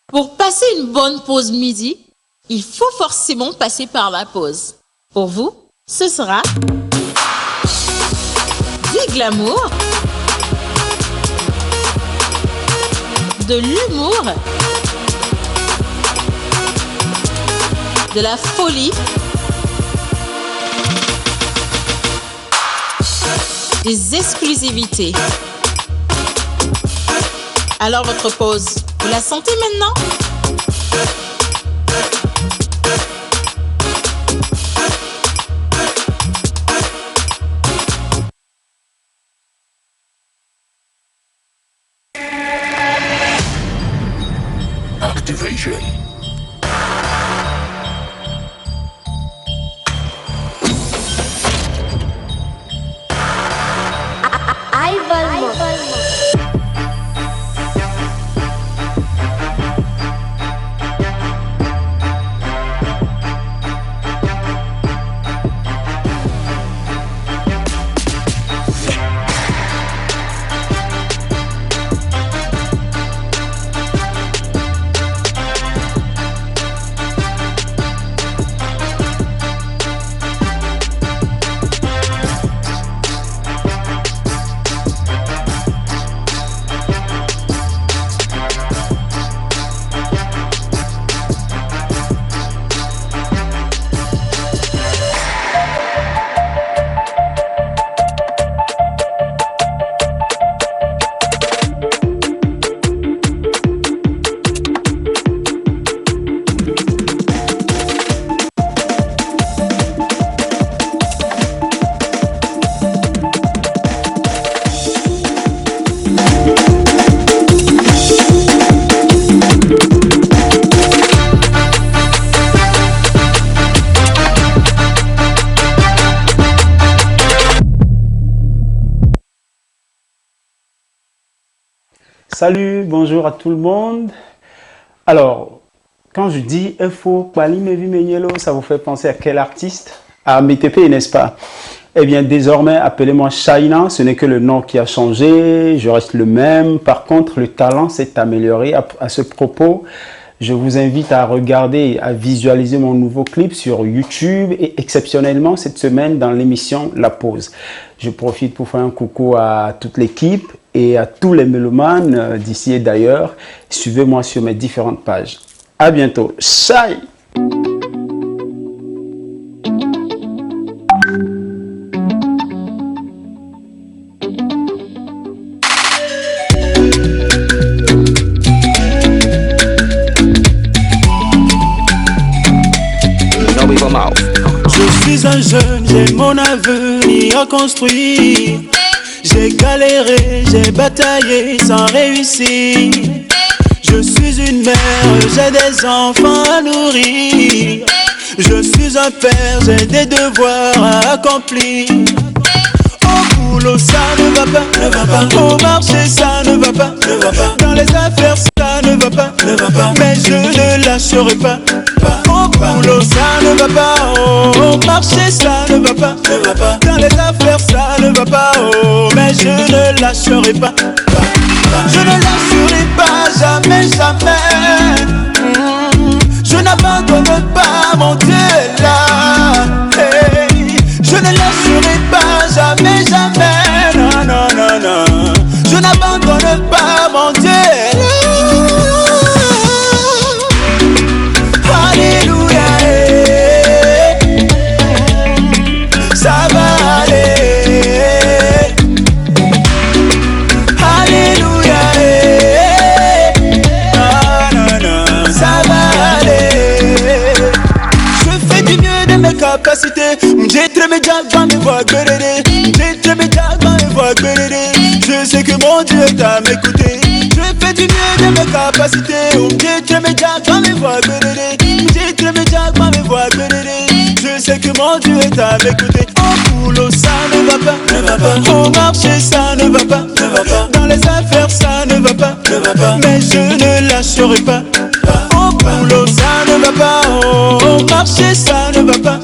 Pour passer une bonne pause midi, il faut forcément passer par la pause. Pour vous, ce sera du glamour, de l'humour, de la folie, des exclusivités. Alors votre pause, vous la sentez maintenant? Activation. Salut, bonjour à tout le monde. Alors, quand je dis Efo Kwalimevi Menyelo, ça vous fait penser à quel artiste? À MTP, n'est-ce pas? Eh bien, désormais, appelez-moi Shaina, ce n'est que le nom qui a changé, je reste le même. Par contre, le talent s'est amélioré. À ce propos, je vous invite à regarder, à visualiser mon nouveau clip sur YouTube et exceptionnellement cette semaine dans l'émission La Pause. Je profite pour faire un coucou à toute l'équipe et à tous les mélomanes d'ici et d'ailleurs. Suivez-moi sur mes différentes pages. À bientôt. Shai! Je suis un jeune, j'ai mon avenir à construire. J'ai galéré, j'ai bataillé sans réussir. Je suis une mère, j'ai des enfants à nourrir. Je suis un père, j'ai des devoirs à accomplir. Au boulot ça ne va pas, au marché ça ne va pas, dans les affaires ça ne va pas, mais je ne lâcherai pas. Au boulot ça ne va pas, au marché ça ne va pas, dans les affaires ça ne va pas, mais je ne lâcherai pas. Je ne lâcherai pas, jamais, jamais. Je n'abandonne pas, mon Dieu est là. Hey. Je ne lâcherai pas, jamais, jamais. Non, non, non, non. Je n'abandonne pas, mon Dieu est là. Alléluia. Hey. Ça va aller. Alléluia. Hey. Non, non, non. Ça va aller. Je fais du mieux de mes capacités. J'ai très mes diamants, mes voix guerrées. J'ai très mes diamants, mes voix guerrées. Je sais que mon Dieu est à m'écouter. Je fais du mieux de mes capacités. J'ai très mes diamants, mes voix guerrées. J'ai très mes diamants, mes voix guerrées. Je sais que mon Dieu est à m'écouter. Au boulot ça ne va pas, au marché ça ne va pas, dans les affaires ça ne va pas, mais je ne lâcherai pas. Au boulot ça ne va pas, au marché ça ne va pas,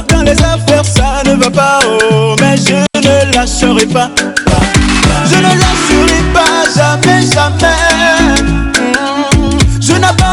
dans les affaires ça ne va pas, mais je ne lâcherai pas. Je ne lâcherai pas, jamais, jamais. Je n'abandonne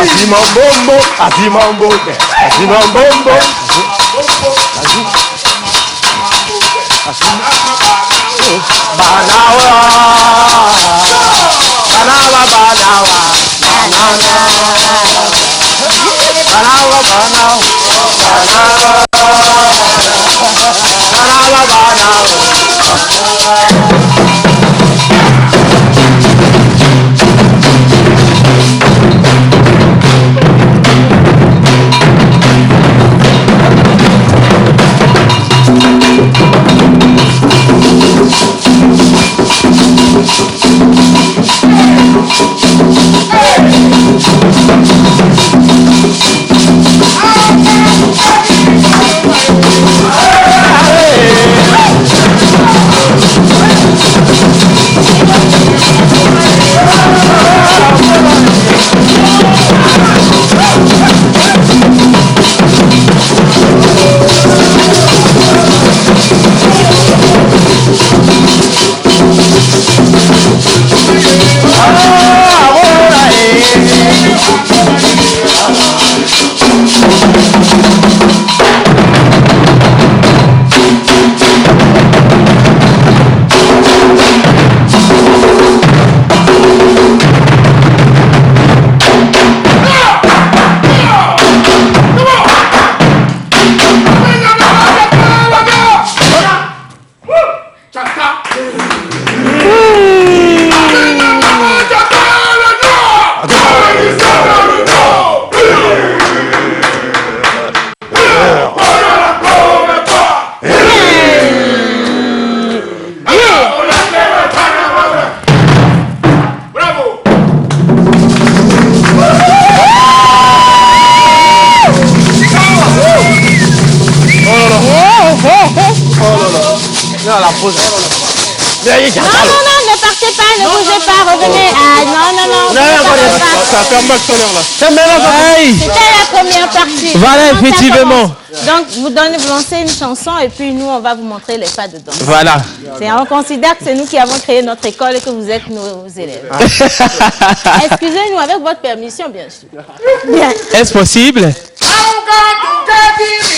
Azimambombo, azimambo, azimambombo, banawa, banawa, banawa, banawa, banawa, banawa. Non, ne partez pas, ne bougez pas, revenez. Ah, non. Ça fait un max ton heure là. C'était la première partie. Voilà, Maintenant, ça effectivement. commence. Donc, vous lancez une chanson et puis nous, on va vous montrer les pas dedans. Voilà. On considère que c'est nous qui avons créé notre école et que vous êtes nos élèves. Excusez-nous, avec votre permission, bien sûr. Bien. Est-ce possible?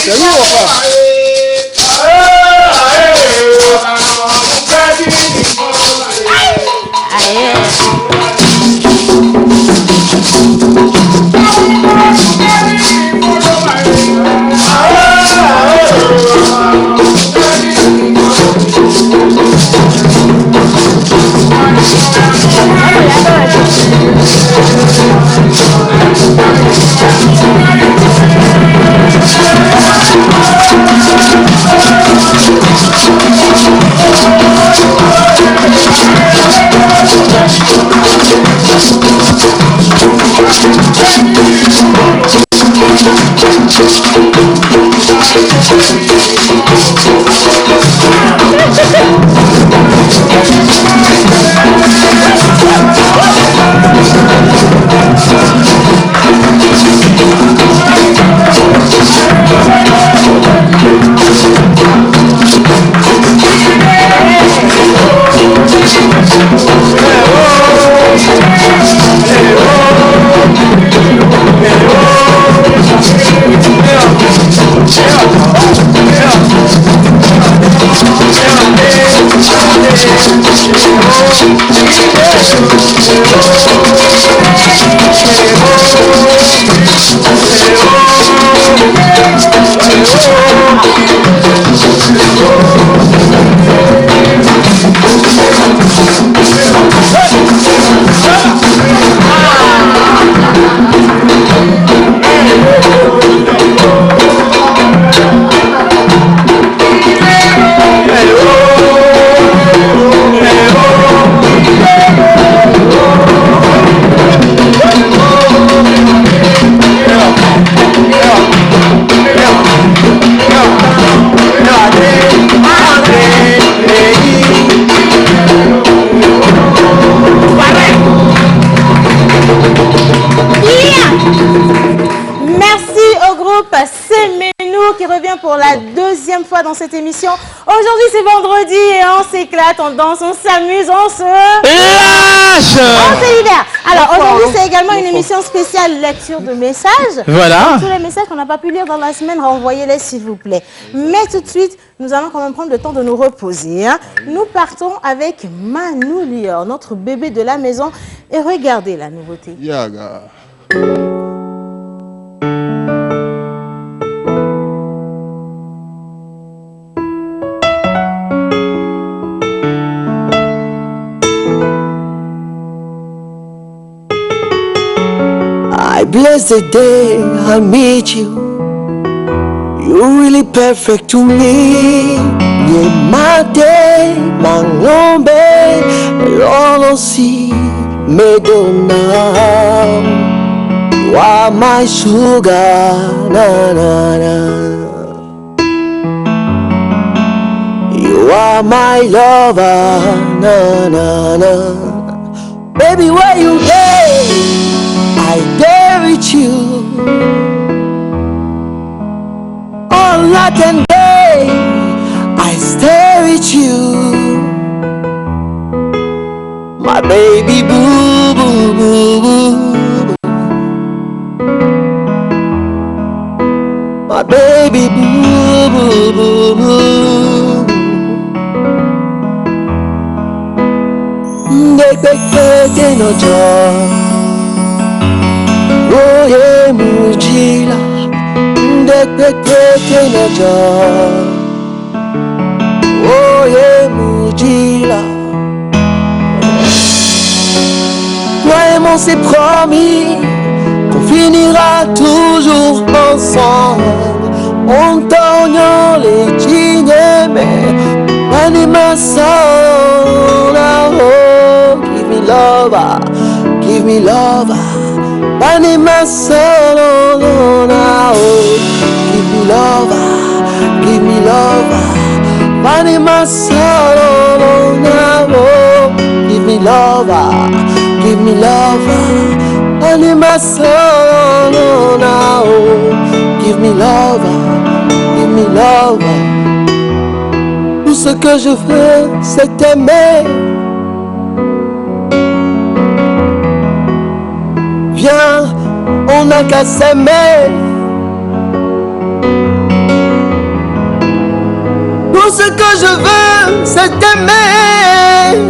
C'est nous ou pas? Allez. Qui revient pour la deuxième fois dans cette émission. Aujourd'hui, c'est vendredi et on s'éclate, on danse, on s'amuse, on se lâche. On se libère. Alors, aujourd'hui, c'est également une émission spéciale lecture de messages. Voilà. Tous les messages qu'on n'a pas pu lire dans la semaine, renvoyez-les s'il vous plaît. Mais tout de suite, nous allons quand même prendre le temps de nous reposer. Nous partons avec Manu Lior, notre bébé de la maison. Et regardez la nouveauté. Yaga. I bless the day I meet you. You're really perfect to me. Yeah, my day, my ngombe, lolo si medona. You are my sugar, na na na. You are my lover, na na na. Baby, where you at? I dare with you all night and day. I stare at you, my baby boo boo boo boo, my baby boo boo boo boo. Ndekeke no joy. Oye mujila, ndekeke na ja. Oye mujila. Toi et moi c'est promis qu'on finira toujours ensemble. On t'en les dignes mais animation. Oh, give me love, give me love. Anima solo no, oh. Give me love, Banima solo now. Give me love, give me love. Banima solo now. Give me love, give me love. Tout ce que je veux, c'est t'aimer. Viens, on n'a qu'à s'aimer. Tout ce que je veux, c'est t'aimer.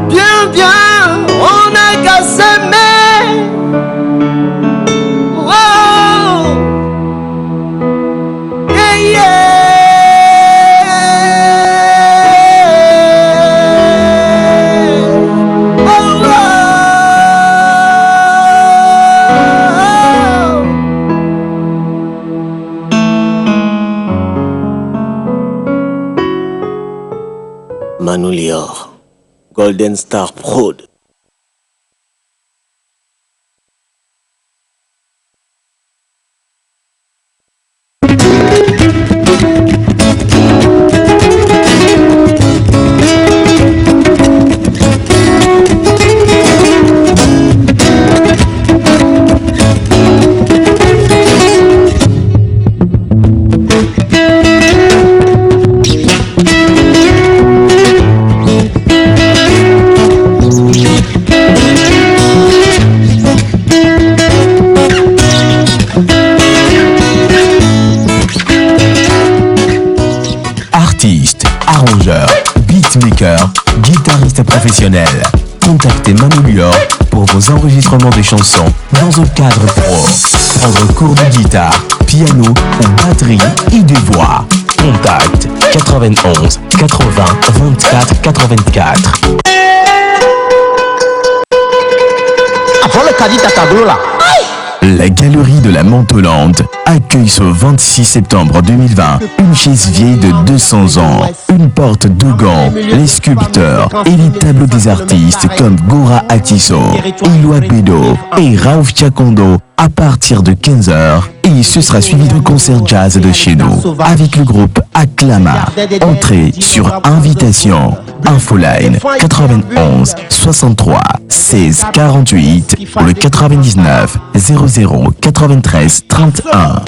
Viens, viens, on n'a qu'à s'aimer. Oh, yeah, yeah. Manu Lior, Golden Star Prod. Arrangeur, beatmaker, guitariste professionnel. Contactez Manu Lior pour vos enregistrements de chansons dans un cadre pro. Prendre cours de guitare, piano ou batterie et de voix. Contact 91 80 24 84. La Galerie de la Montolande accueille ce 26 septembre 2020 une chaise vieille de 200 ans, une porte Dogon, les sculpteurs et les tableaux des artistes comme Gora Atiso, Eloi Bedo et Raouf Tchakondo à partir de 15h, et ce sera suivi d'un concert jazz de chez nous avec le groupe Acclama. Entrée sur invitation. Infoline 91 63 16 48 ou le 99 00 93 31.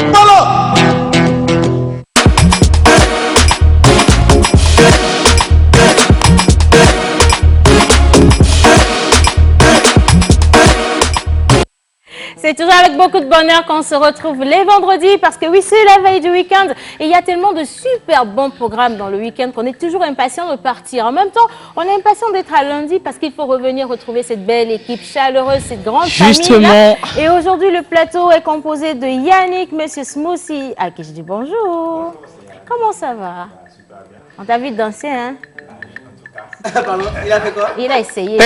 C'est toujours avec beaucoup de bonheur qu'on se retrouve les vendredis parce que oui, c'est la veille du week-end et il y a tellement de super bons programmes dans le week-end qu'on est toujours impatient de partir. En même temps, on est impatient d'être à lundi parce qu'il faut revenir retrouver cette belle équipe chaleureuse, cette grande famille là. Et aujourd'hui, le plateau est composé de Yannick, Monsieur Smoothie, à qui je dis bonjour. Comment ça va? On t'a vu danser, hein? Pardon, il a fait quoi? Il a essayé.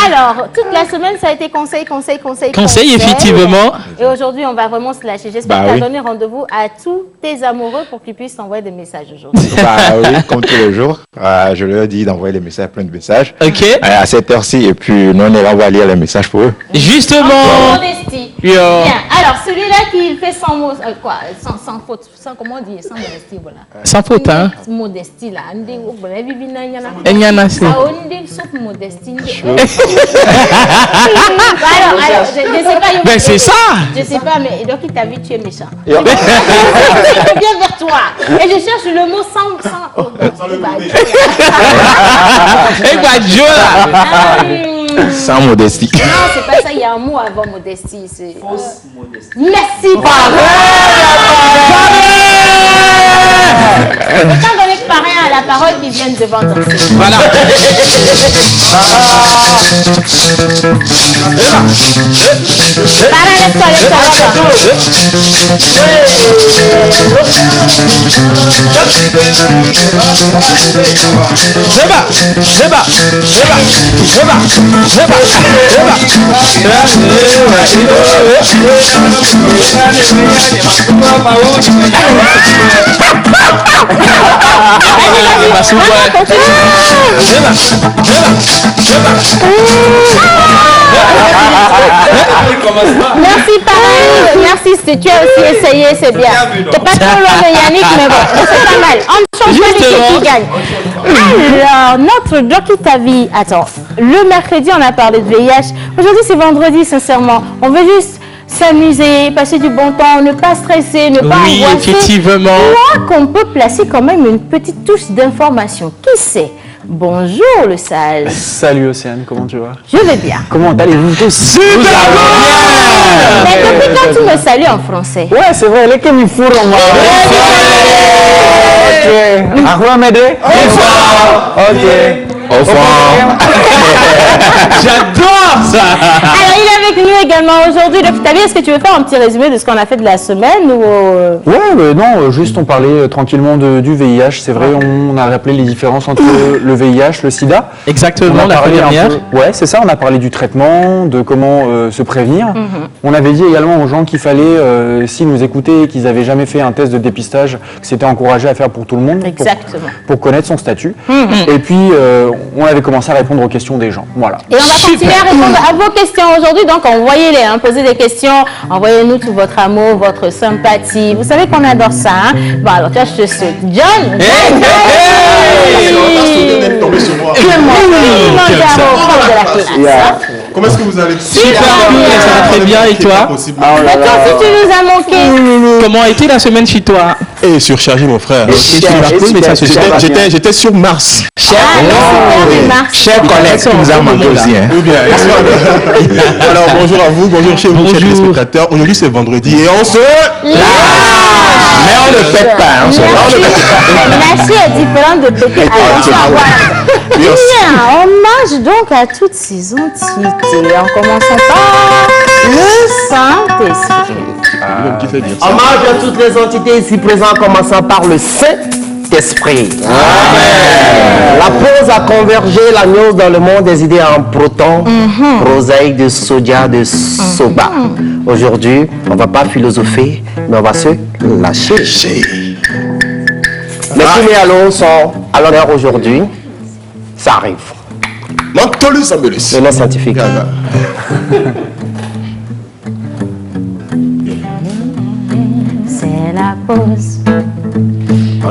Alors, toute la semaine, ça a été conseil. Conseil, effectivement. Et aujourd'hui, on va vraiment se lâcher. J'espère que tu as donné rendez-vous à tous tes amoureux pour qu'ils puissent t'envoyer des messages aujourd'hui. Oui, comme tous les jours. Je leur dis d'envoyer les messages, plein de messages. Ok. À cette heure-ci, et puis nous, on va lire les messages pour eux. Justement. Modestie. Yo. Bien. Alors, celui-là qui fait sans mots, sans faute, sans comment on dit, sans modestie, voilà. Sans faute, hein? Modestie, là. Enyana, c'est. Modestie. Alors, je sais pas. Ben, c'est ça. Je sais pas, mais donc il t'a vu, tu es méchant. Il vient vers toi. Et je cherche le mot sans. Sans modestie. Non, c'est pas ça. Il y a un mot avant modestie. C'est fausse modestie. Merci. Autant donner que parrain à la parole qui viennent devant danser. Voilà. Parrain, laisse-toi. Merci pareil, merci, tu as aussi essayé, c'est bien. T'es pas trop loin de Yannick, mais bon, c'est pas mal. On change pas l'équipe qui gagne. Alors, notre Jockey ta vie. Attends, le mercredi, on a parlé de VIH. Aujourd'hui, c'est vendredi, sincèrement. On veut juste s'amuser, passer du bon temps, ne pas stresser, ne pas angoisser. Oui, effectivement. Là qu'on peut placer quand même une petite touche d'information. Qui sait? Bonjour le sage. Salut Océane, comment tu vas? Je vais bien. Comment allez-vous tous? Super bien. Mais depuis quand tu me salues en français? Ouais, c'est vrai, les qui fourrent en moi. Ok. Arroi m'aider? Ok. Au revoir. J'adore ça. Alors, il est avec nous également aujourd'hui. Le Fitabi, est-ce que tu veux faire un petit résumé de ce qu'on a fait de la semaine ou Ouais, mais non, juste on parlait tranquillement du VIH. C'est vrai, on a rappelé les différences entre le VIH, le sida. Exactement, la première. Ouais, c'est ça, on a parlé du traitement, de comment se prévenir. On avait dit également aux gens qu'il fallait, s'ils nous écoutaient et qu'ils n'avaient jamais fait un test de dépistage, que c'était encouragé à faire pour tout le monde. Exactement. Pour connaître son statut. Et puis, on avait commencé à répondre aux questions des gens. Voilà. Et on va continuer à répondre à vos questions aujourd'hui. Donc, envoyez-les, hein, posez des questions. Envoyez-nous tout votre amour, votre sympathie. Vous savez qu'on adore ça. Hein? Bon, alors, tu vois, je te souhaite. John! Comment est-ce que vous allez? Super bien, ça va très bien. Et toi? Mais toi aussi, tu nous as manqué. Comment a été la semaine chez toi? Et surchargé, mon frère. J'étais sur Mars. Cher collègue qui nous a manqué aussi. Hein. Oui, bien. Alors, bonjour à vous, bonjour chez vous, chers téléspectateurs. Aujourd'hui, c'est vendredi et on se... Mais on ne pète pas. On se La fille est différente de péter. Bien, hommage donc à toutes ces entités. En commençant par le Saint-Esprit. Hommage à toutes les entités ici présentes, commençant par le Saint-Esprit. La pause a convergé la gnose dans le monde des idées en proton, prosaïque de sodia, de soba. Aujourd'hui, on ne va pas philosopher, mais on va se lâcher. Les premiers allons sont à l'honneur aujourd'hui. Ça arrive. Mantolus Ambulus. Le nom scientifique. C'est la pause.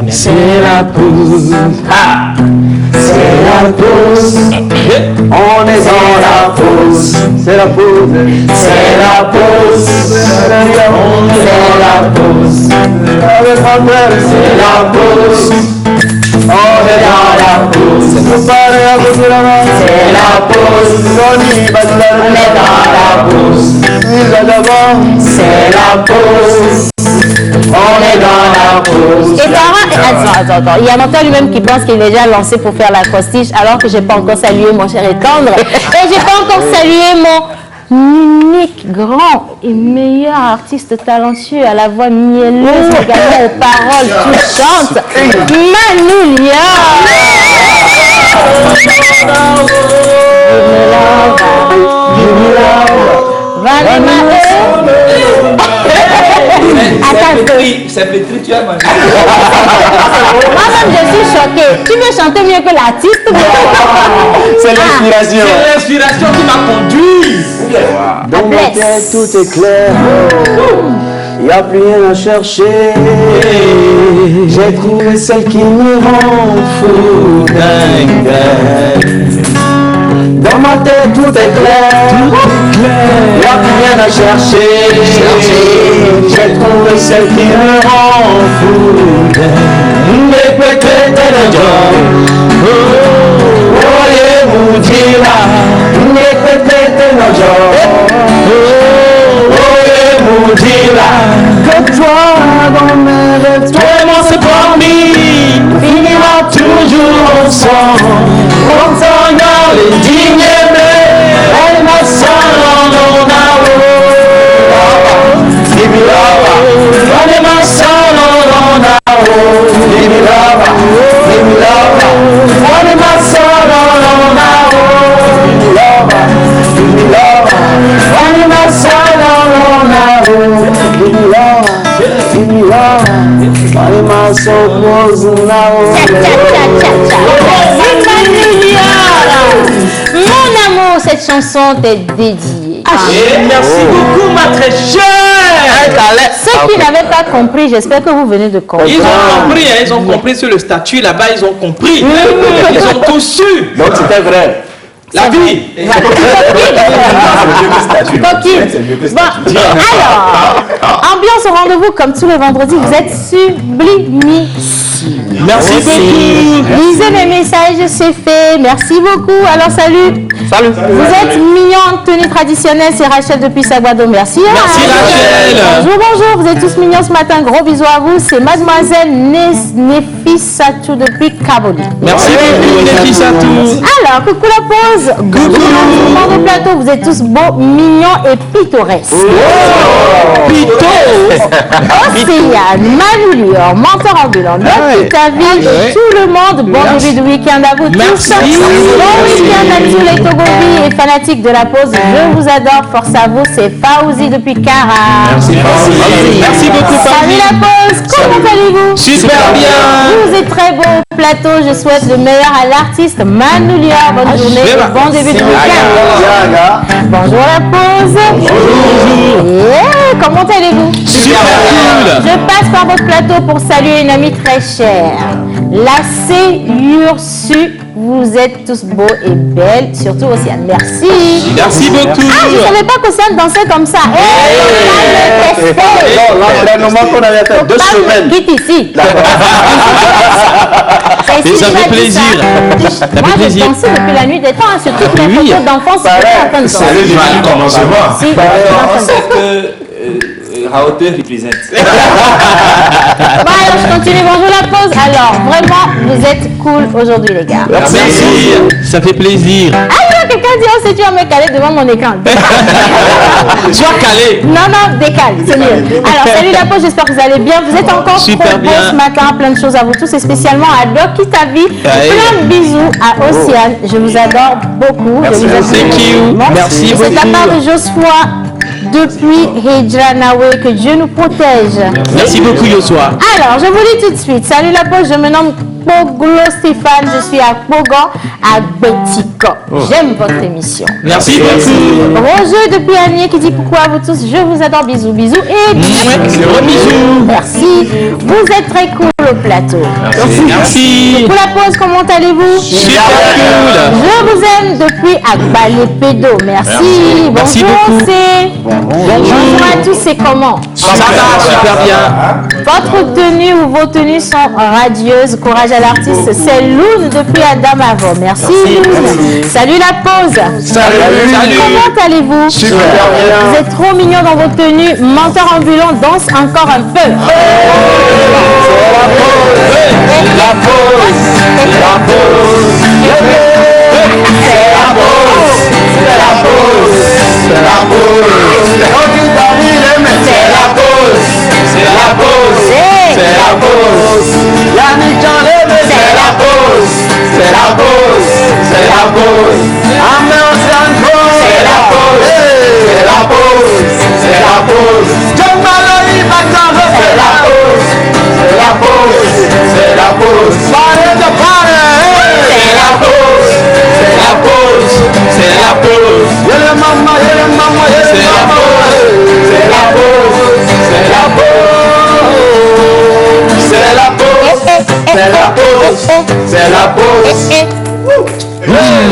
C'est la pause. Ah. C'est la pause. On est dans la pause. C'est la pause. C'est la pause. On est dans la pause. C'est la pause. On est dans la pause. C'est la pause. On est dans la pause. C'est la pause. On est dans la pause. Et attends. Il y a Monta lui-même qui pense qu'il est déjà lancé pour faire l'acrostiche alors que je n'ai pas encore salué mon cher et tendre. Et je n'ai pas encore salué mon unique, grand et meilleur artiste talentueux à la voix mielleuse, également aux paroles touchantes, Manoulia. C'est pétri, tu as mangé. Moi-même, je suis choquée. Tu veux chanter mieux que l'artiste? C'est l'inspiration. C'est l'inspiration qui m'a conduit. Dans ma tête, tout est clair. Il n'y a plus rien à chercher. J'ai trouvé celle qui me rend fou. Dans ma tête, tout est clair. Il n'y a plus rien à chercher. J'ai trouvé celle qui me rend fou. Que toi dans mes rêves, toi et moi c'est promis, finira toujours ensemble. Contenant les dignes aimés, elle m'a sans non give me love, elle m'a sans non give me love, elle m'a sans non give me love, elle m'a sans give me love, elle m'a sans Mon amour, où cette chanson t'est dédiée. Merci beaucoup, ma très chère. Ceux qui n'avaient pas compris, j'espère que vous venez de comprendre. Ils ont compris, hein, ils ont compris sur le statut là-bas, ils ont compris. Ils ont tout su. Donc c'était vrai. La vie. Bon, alors, ambiance au rendez-vous comme tous les vendredis, vous êtes sublimissime. Merci beaucoup. Lisez mes messages, c'est fait. Merci beaucoup. Alors, salut. Salut. Vous êtes mignon en tenue traditionnelle, c'est Rachel depuis Saguado. Merci. Merci Rachel. Bonjour, bonjour. Vous êtes tous mignons ce matin. Gros bisous à vous. C'est mademoiselle Nefisatou depuis Kaboli. Merci beaucoup Nefisatou. Alors, coucou la pause. Coucou. Au plateau, vous êtes tous beaux, mignons et pittoresques. Océane, Manoulior, menteur ambulant, ta vie, tout le monde. Bon début de week-end à vous tous. Bon week-end à tous les Togobi et fanatiques de la pause. Je vous adore. Force à vous. C'est Fauzi depuis Cara. Merci beaucoup Salut Fauzi. la pause. Comment allez-vous? Super bien. Vous êtes très beau au plateau. Je souhaite le meilleur à l'artiste Manoulior. Bonne journée et bon début de week-end. Bonjour la pause. Bonjour. Yeah, comment allez-vous? Super cool. Je passe par votre plateau pour saluer une amie très chère. La C. Ursu. Vous êtes tous beaux et belles, surtout Océane. Merci. Merci beaucoup. Ah, je ne savais pas qu'Océane dansait comme ça. L'entraînement qu'on avait fait 2 semaines. Quitte ici. Et ça fait plaisir. Ça Moi, fait je plaisir. dansais depuis la nuit des temps, hein, sur toutes les photos d'enfance. En train de danser. Si, C'est que Raoteur représente. Bon, alors je continue. Bonjour la pause. Alors, vraiment, vous êtes cool aujourd'hui, les gars. Merci. Ça fait plaisir. Alors, quelqu'un dit, oh, c'est tu vas me caler devant mon écran. Sois calé. Non, non, décale, c'est mieux. Alors, salut la pause, j'espère que vous allez bien. Vous êtes encore Super trop beaux bien. ce matin. Plein de choses à vous tous et spécialement à Doki Tavi. Plein de bisous à Océane. Je vous adore beaucoup. Merci, je vous adore. thank you. Merci C'est de la beaucoup. part de Joshua depuis Hejra Nawe. Que Dieu nous protège. Merci beaucoup Yosua. Alors, je vous dis tout de suite. Salut la pause, je me nomme Poglo Stéphane. Je suis à Pogan, à Betiko. J'aime votre émission. Merci beaucoup. Roger depuis Agnier qui dit coucou à vous tous. Je vous adore. Bisous, bisous. Et Gros bisous. merci. Vous êtes très cool au plateau. Merci. Pour la pause, comment allez-vous? Super cool. Je vous aime depuis Agbalé Pédo. Merci. Merci Bonjour, beaucoup. c'est. Bonjour à tous, c'est comment? Ça va super bien. Votre tenue ou vos tenues sont radieuses. Courage à l'artiste. C'est Loun depuis Adamavo. Merci Loun. Salut la pause. Salut. Comment allez-vous? Super bien. Vous êtes trop mignons dans vos tenues. Menteur ambulant danse encore un peu.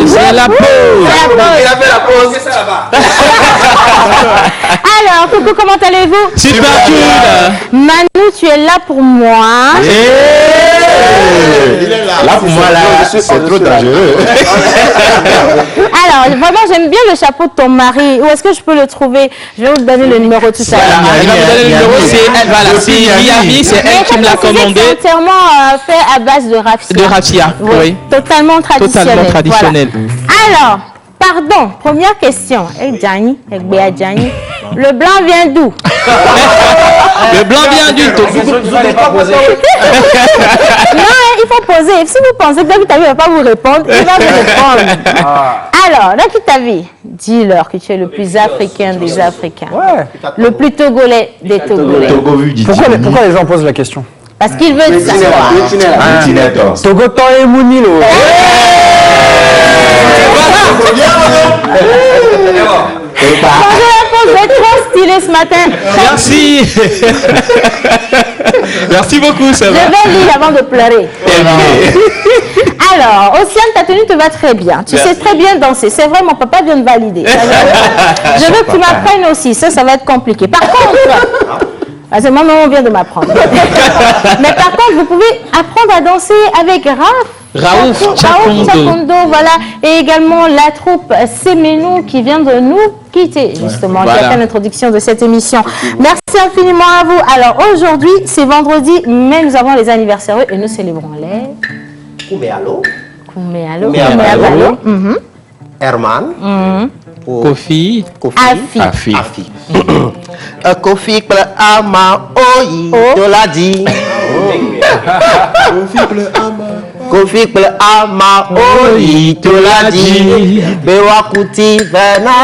C'est la pause. Il a fait la pause. C'est ça là-bas. Alors, coucou, comment allez-vous? Super cool. Manu, tu es là pour moi. Là pour moi, là, c'est trop dangereux. Alors, vraiment, j'aime bien le chapeau de ton mari. Où est-ce que je peux le trouver? Je vais vous donner le numéro tout à l'heure. Elle va me donner le numéro, c'est elle, voilà, c'est Miami, c'est elle qui me l'a commandé. C'est entièrement fait à base de raffia. De raffia, oui. Totalement traditionnel. Totalement traditionnel. Voilà. Alors, pardon, première question. Gianni, Gianni, le blanc vient d'où? Le blanc vient du tout. Non, il faut poser. Si vous pensez que David Tavi ne va pas vous répondre, il va vous répondre. Alors, David Tavi, dis-leur que tu es le plus africain des Africains. Le plus togolais des Togolais. Pourquoi les gens posent la question? Parce qu'il veut savoir. Togotan et Mounilo. Vous êtes trop stylé ce matin. Merci. Merci beaucoup, ça Je va. vais lire avant de pleurer. Alors, Océane, ta tenue te va très bien. Tu sais très bien danser. C'est vrai, mon papa vient de valider. Je veux que tu m'apprennes aussi. Ça va être compliqué. Par contre, parce que maman vient de m'apprendre. Mais par contre, vous pouvez apprendre à danser avec Raouf Chakondo, voilà. Et également la troupe Semenou qui vient de nous quitter, justement, qui a fait l'introduction de cette émission. Merci infiniment à vous. Alors, aujourd'hui, c'est vendredi, mais nous avons les anniversaires et nous célébrons les... Kouméalo. Herman. Kofi. Afi. Kofi ple ama oyi toladi. Kofi ple ama oyi toladi. Bewakuti vena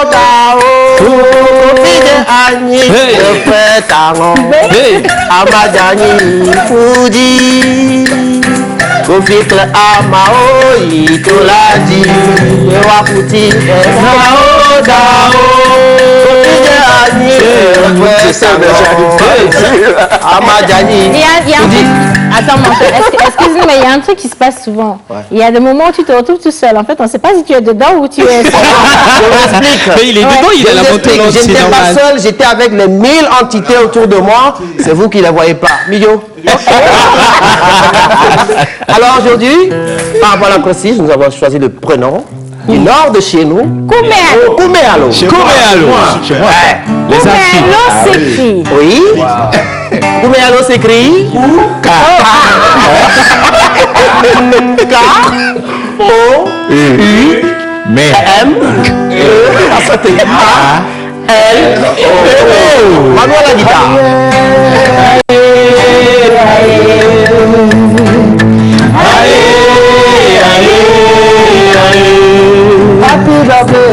odao. Kofi de ani petango. Amadani fuji. Kofi ple ama oyi toladi. Bewakuti vena odao. Attends, excuse-moi, mais il y a un truc qui se passe souvent. Il y a des moments où tu te retrouves tout seul. En fait, on ne sait pas si tu es dedans ou tu es... Je m'explique. Mais il est dedans, il est à la montée. Je n'étais pas seul, j'étais avec les 1000 entités autour de moi. C'est vous qui ne les voyez pas. Milio. Alors aujourd'hui, par rapport à la précise, nous avons choisi le prénom du nord de chez nous. Kouméalo. Kouméalo. Les Afriques. Kouméalo s'écrit. Oui. Kouméalo s'écrit. K. O. U. M. E. L. O. Manuel la guitare. Happy birthday.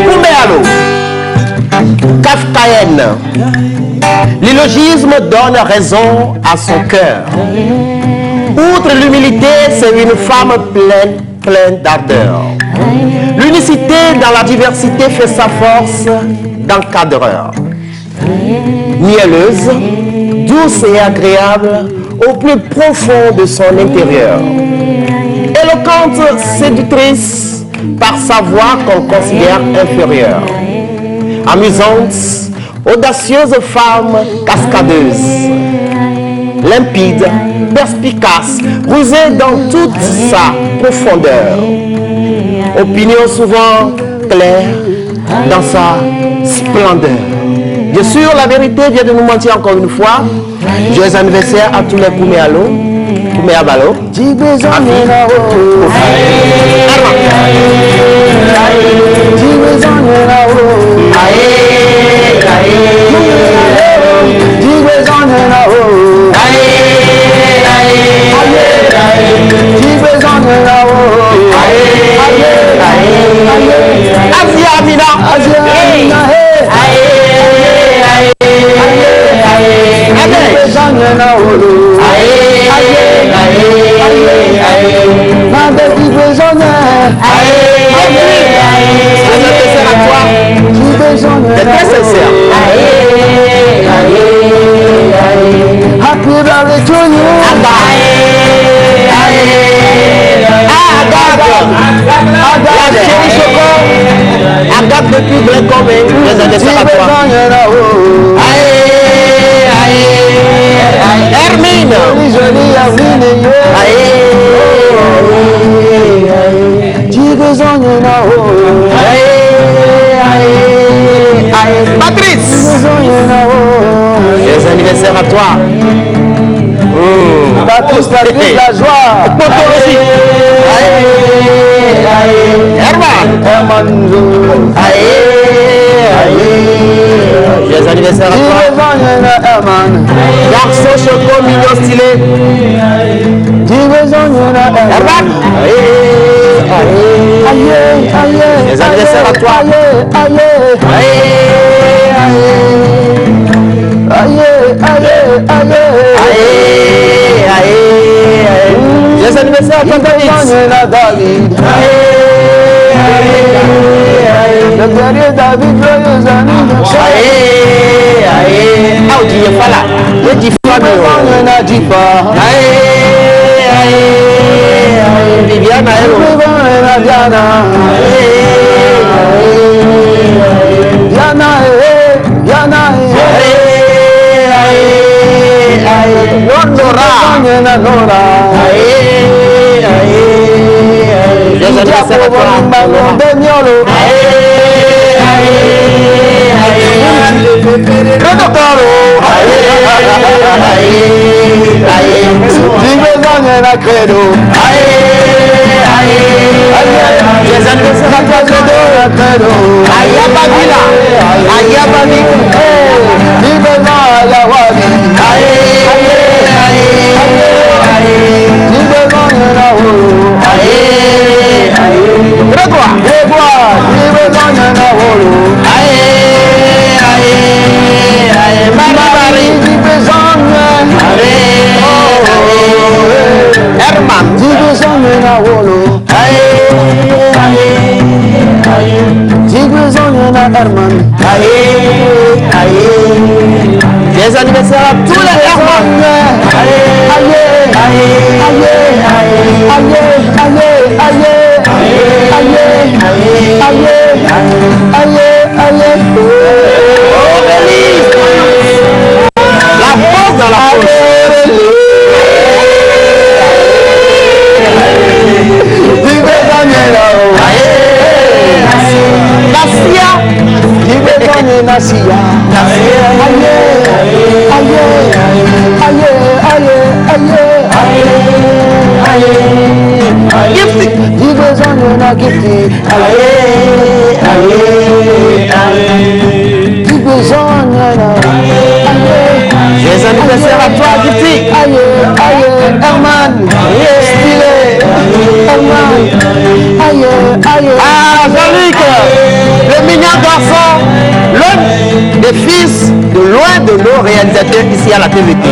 Kouméalo. Kafkaïenne. L'illogisme donne raison à son cœur. Outre l'humilité, c'est une femme pleine d'ardeur. L'unicité dans la diversité fait sa force d'encadreur. Mielleuse, douce et agréable au plus profond de son intérieur. Éloquente, séductrice par sa voix qu'on considère inférieure. Amusante, audacieuse femme cascadeuse. Limpide, perspicace, rusée dans toute sa profondeur. Opinion souvent claire dans sa splendeur. Bien sûr, la vérité vient de nous mentir encore une fois. Joyeux anniversaire à tous les Kouméalo. Kouméabalo. C'est très sincère. Happy birthday to you. Agathe depuis Blanc-Comé. Les anniversaires à toi. Hermine. Patrice. Les anniversaires à toi. Patrice, la joie. Poto aussi. Herman. Les anniversaires à toi. Garçon choco mignon stylé. Herman. Les anniversaires à toi. Les anniversaires à Tonton David. Le dernier David, joyeux anniversaire. Ah, tu es pas là. Le Difa, on dit pas. Viviana, Diana. Des anniversaires à tous les Herman. La force dans la force. Les anniversaires à toi, Gifty. Herman. Ah, Jean-Luc, le mignon garçon, l'un des fils de loin de nos réalisateurs ici à la TVT.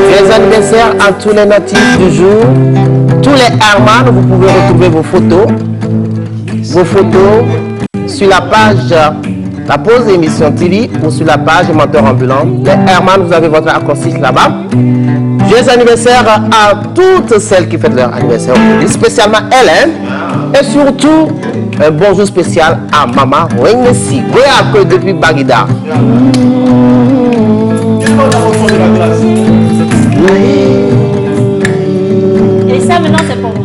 Les anniversaires à tous les natifs du jour, tous les Herman, vous pouvez retrouver vos photos sur la page La Pause Émission TV ou sur la page Menteur Ambulant. Les Herman, vous avez votre acoustique là-bas. Joyeux anniversaire à toutes celles qui fêtent leur anniversaire aujourd'hui, spécialement Hélène. Et surtout, un bonjour spécial à Maman Wenesi, que depuis Bagida. Et ça maintenant c'est pour vous.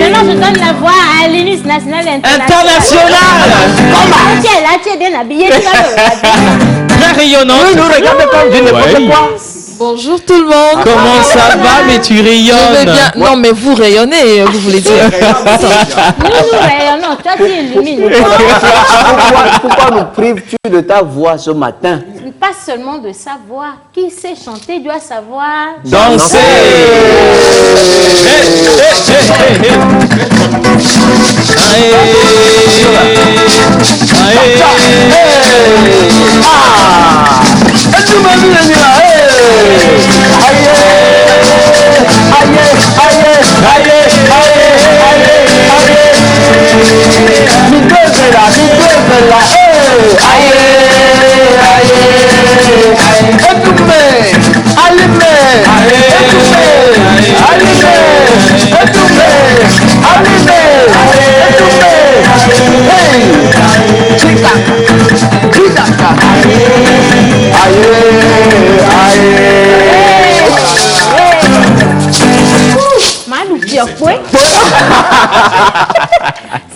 Maintenant je donne la voix à Lénis National International. Là tu es bien habillé, tu vas le Très rayonnant. Oui, nous regardez comme du n'importe quoi. Bonjour tout le monde. Comment ça va, mais tu rayonnes. Je vais bien. Non, mais vous rayonnez, vous voulez dire. Nous rayonnons, toi tu illumines. Pourquoi nous prives-tu de ta voix ce matin? Pas seulement de savoir, qui sait chanter doit savoir danser.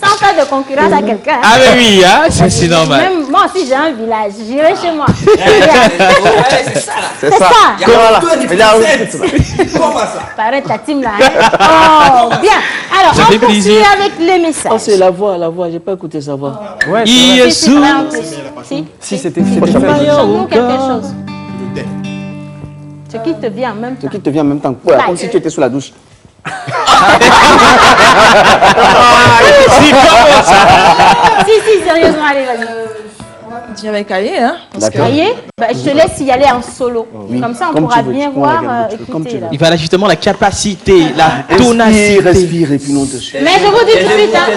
Sans faire de concurrence à quelqu'un. Ah mais oui, hein, c'est normal. Même moi aussi j'ai un village, j'irai chez moi. C'est ça. Paraît ta team là. Hein? Oh, bien. Alors, Ça on fait poursuit plaisir. avec les messages. Oh, c'est la voix, j'ai pas écouté sa voix. Ouais, Si, c'est vrai en plus. si c'était Chante-nous quelque chose. Ce qui te vient en même temps. Ce qui te vient en même temps. Ouais, comme si tu étais sous la douche. Si, sérieusement, allez, vas-y. J'avais cahier, hein. Cahier, bah, je te laisse y aller en solo. Comme ça, on Comme pourra tu veux, bien tu prends la voir, gamme, tu veux, comme écouter. tu veux. Là. Il va justement la capacité, la tonacité. Respire et puis non te suit. Mais je vous dis tout de suite, hein,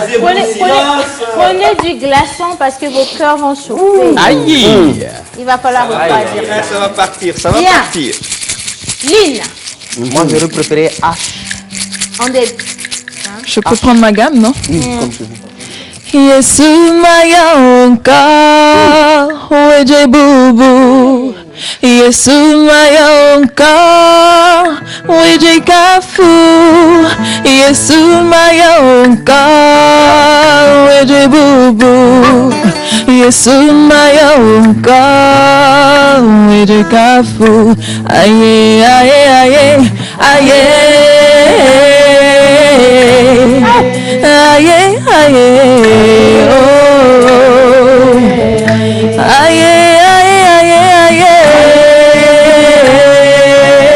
prenez du glaçon parce que vos cœurs vont chauffer. Aïe. Il va falloir refroidir. Ça va partir, ça va Bien. partir. Lynn, Moi, j'aurais préféré H. on est... Je peux prendre ma gamme, non? Comme tu veux. Yesu mayonka, weje bubu. Yesu mayonka, weje kafu. Yesu mayonka, weje bubu. Yesu mayonka, weje kafu. Aye, aye, aye, aye. Aye, aye, oh. Aye, aye, aye,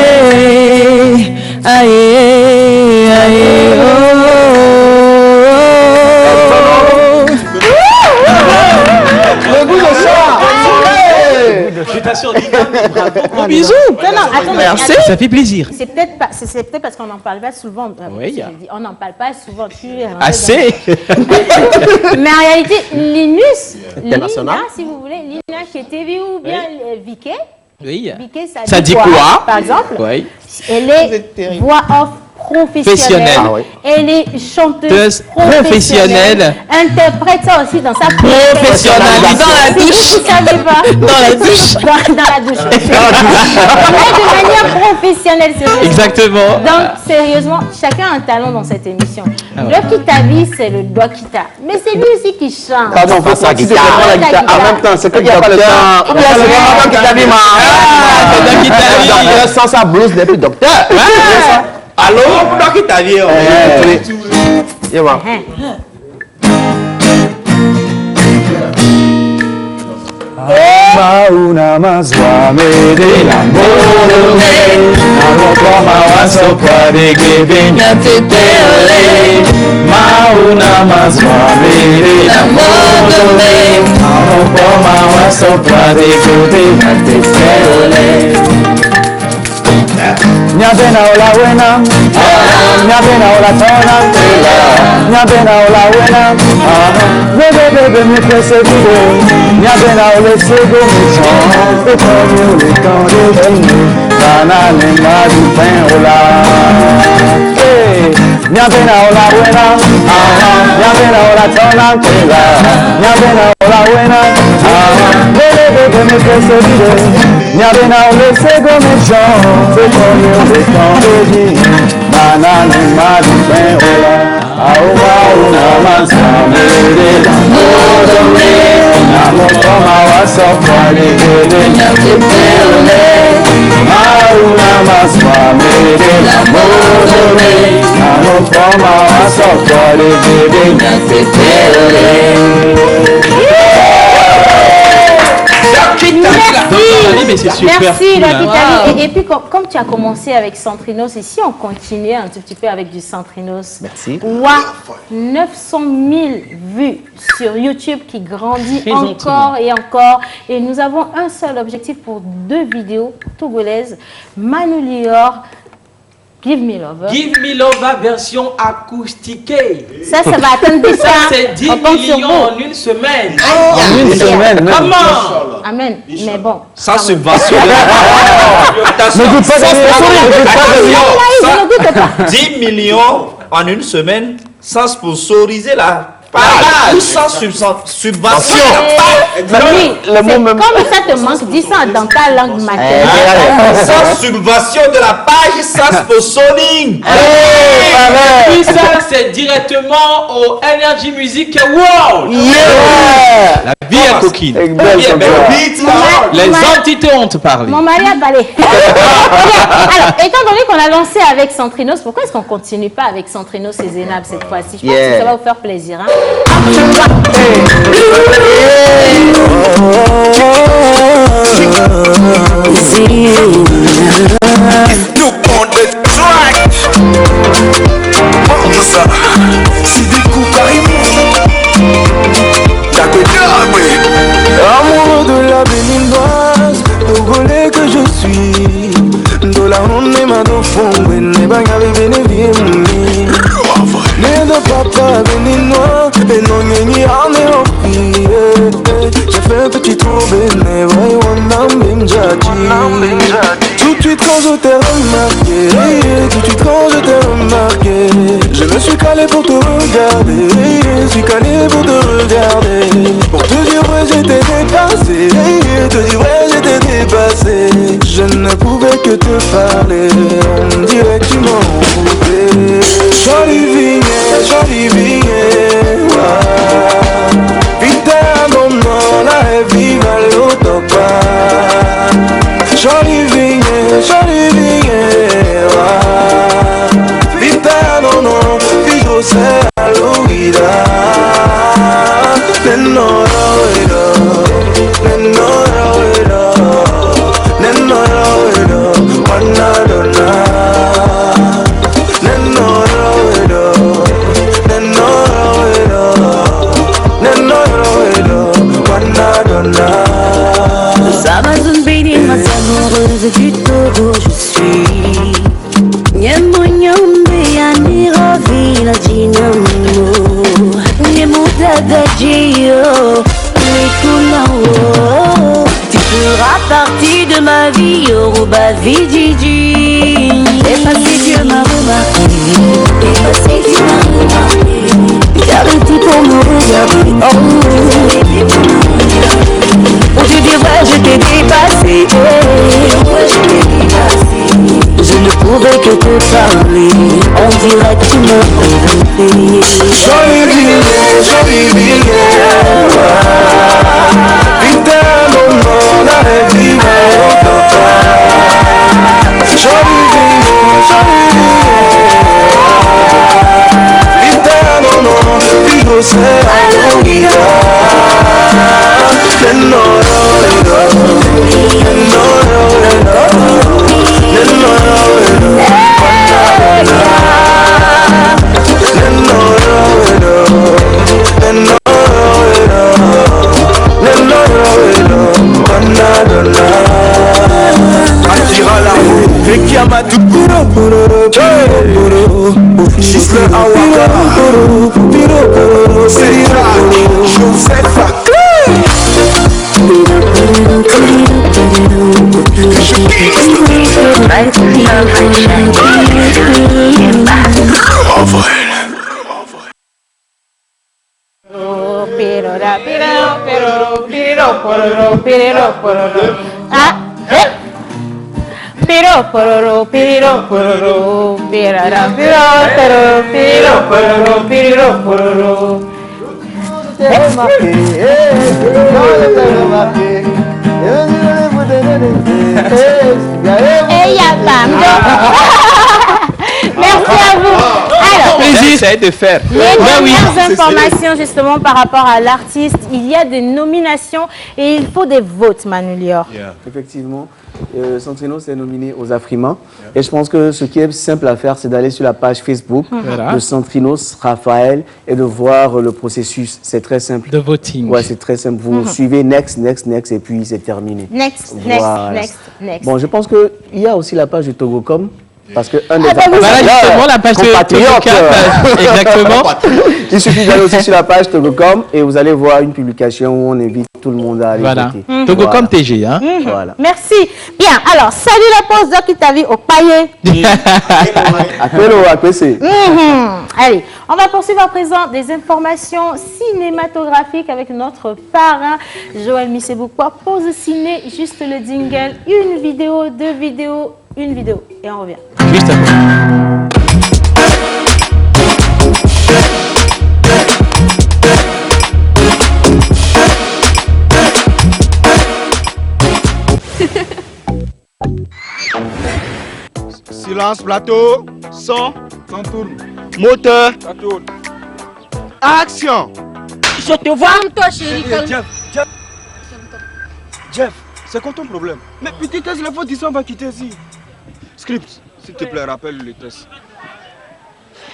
aye. Aye, aye, oh. Le goût de ça. Je t'assure, bravo. Gros bisous. Non, attendez. Merci. Ça fait plaisir. C'est peut-être parce qu'on n'en parle pas souvent. Oui. On n'en parle pas souvent. Tu es rentré Assez. Mais en réalité, Linus, International. Lina, si vous voulez, Lina chez TV ou bien Vicky. Oui. Vicky, Ça dit quoi? Par exemple, Oui. elle est voix off professionnelle. Ah oui. Elle est chanteuse professionnelle. Interprète ça aussi dans sa Professionnalité. Dans la douche. Vous ne savez pas. Dans la douche. Dans la douche. Mais de manière professionnelle, sérieusement. Exactement. Donc, sérieusement, chacun a un talent dans cette émission. Ah ouais. Le Kitavi, c'est le doigt Kita. Mais c'est lui aussi qui chante. Pardon, faut sa pas guitare. la guitare. En même temps, c'est que il n'y a pas le temps. Ou bien c'est vraiment qui t'a vu, Kitavi. Sans sa blouse, il n'est plus docteur. Allô, pourquoi qui t'a vu? Et voilà. Mauna mazwame de la morome, Amokoma wasopa de gebenya teteole. Mauna mazwame de la morome, Amokoma wasopa de gebenya teteole. Nyabena ola wena, nyabena ola tona, nyabena ola wena, bebe me presse vide, nyabena ola sego me chante, et comme le temps de venir, banane ma du pain ola. Nyabena ola wena, nyabena ola tona, nyabena ola wena, bebe me presse vide, nyabena ola sego me chante, et comme le temps de venir, banane ma du pain ola. Auma una mazame de la morome, Amokoma wasopa de gebenya teteole. Mauna mazame de la morome, Amokoma wasopa de gebenya teteole. Merci. c'est super. Merci, cool, la hein. petite amie. Et puis, comme tu as commencé avec Centrinos, et si on continuait un tout petit peu avec du Centrinos. Merci. Wow, 900 000 vues sur YouTube qui grandit Très encore gentiment. et encore. Et nous avons un seul objectif pour 2 vidéos togolaises. Manu Lior, Give Me Love. Give Me Love version acoustique. Ça va atteindre 10 Ça, c'est 10 millions en une semaine. En une semaine, même. Comment? Amen. Mais bon. Sans subvention. Attention. Ne dites pas de Je ne doute pas. 10 millions en une semaine sans sponsoriser la page ou sans subvention. Oui, comme ça te manque, dis ça dans ta langue maternelle. Sans subvention de la page, sans sponsoring. Puis ça, c'est directement au Energy Music Award. La vie est coquine. Les entités ont te parlé. Mon mari a parlé. Alors, étant donné qu'on a lancé avec Centrinos, pourquoi est-ce qu'on ne continue pas avec Centrinos et Zénab cette fois-ci? Je pense que ça va vous faire plaisir. Hein? Amoureux de la béninoise, togolais que je suis. Dola on ma do fongwe, ne banga bene viemi. Ne de papa béninois, et non ni ane opi. J'ai fait un petit trou béné, ouais, on tout de suite quand je t'ai remarqué, tout de suite quand je t'ai remarqué, je me suis calé pour te regarder, je suis calé pour te regarder. Pour te dire ouais j'étais dépassé, te dire ouais j'étais dépassé. Je ne pouvais que te parler, on dirait que tu m'en voulais. Jolie vie, putain non non la vie va l'autopa. Jolie vie, putain non non, fijo c'est à l'ouïda. Amazon Béni, ma amoureuse du Togo, je suis. Nyembo nyombe ya nirovi la jinamo. Nyembo dada jio, nikunao. Tu feras partie de ma vie, Yoruba Vidiji. Et passé Dieu m'a remarqué, et passé Dieu m'a remarqué. J'ai arrêté pour me regarder, je dis ouais je t'ai dépassé, je ne pouvais que te parler, on dirait que tu m'as inventé. Jolie vie, putain non non la vie va l'autopa. Jolie vie, putain non non, fijo c'est à l'ouïda. Merci à vous. Alors, Plaisir essayer de faire. Les dernières informations justement par rapport à l'artiste, il y a des nominations et il faut des votes, Manu Lior. Effectivement, Centrinos est nominé aux Afrima. Et je pense que ce qui est simple à faire, c'est d'aller sur la page Facebook de Centrinos Raphaël et de voir le processus. C'est très simple. De voting. Ouais, c'est très simple. Vous suivez next et puis c'est terminé. Next. Bon, je pense qu'il y a aussi la page de Togocom. Parce que un des justement la page de Togocom, exactement. Il suffit d'aller aussi sur la page Togocom et vous allez voir une publication où on invite tout le monde à aller voter. Togocom TG, hein. Voilà. Merci. Bien, alors, salut la pause qui t'a vu au paillet. Allez, on va poursuivre à présent des informations cinématographiques avec notre parrain, Joël Misseboukoua. Pause ciné, juste le jingle, une vidéo, deux vidéos, une vidéo. Et on revient. Juste après. Silence, plateau, son, tourne. Moteur, ça tourne. Action. Je te vois. Calme-toi, chérie. Jeff, c'est quoi ton problème? Mais petit test, les fautes ici, on va quitter ici. Script, s'il te plaît, rappelle le test.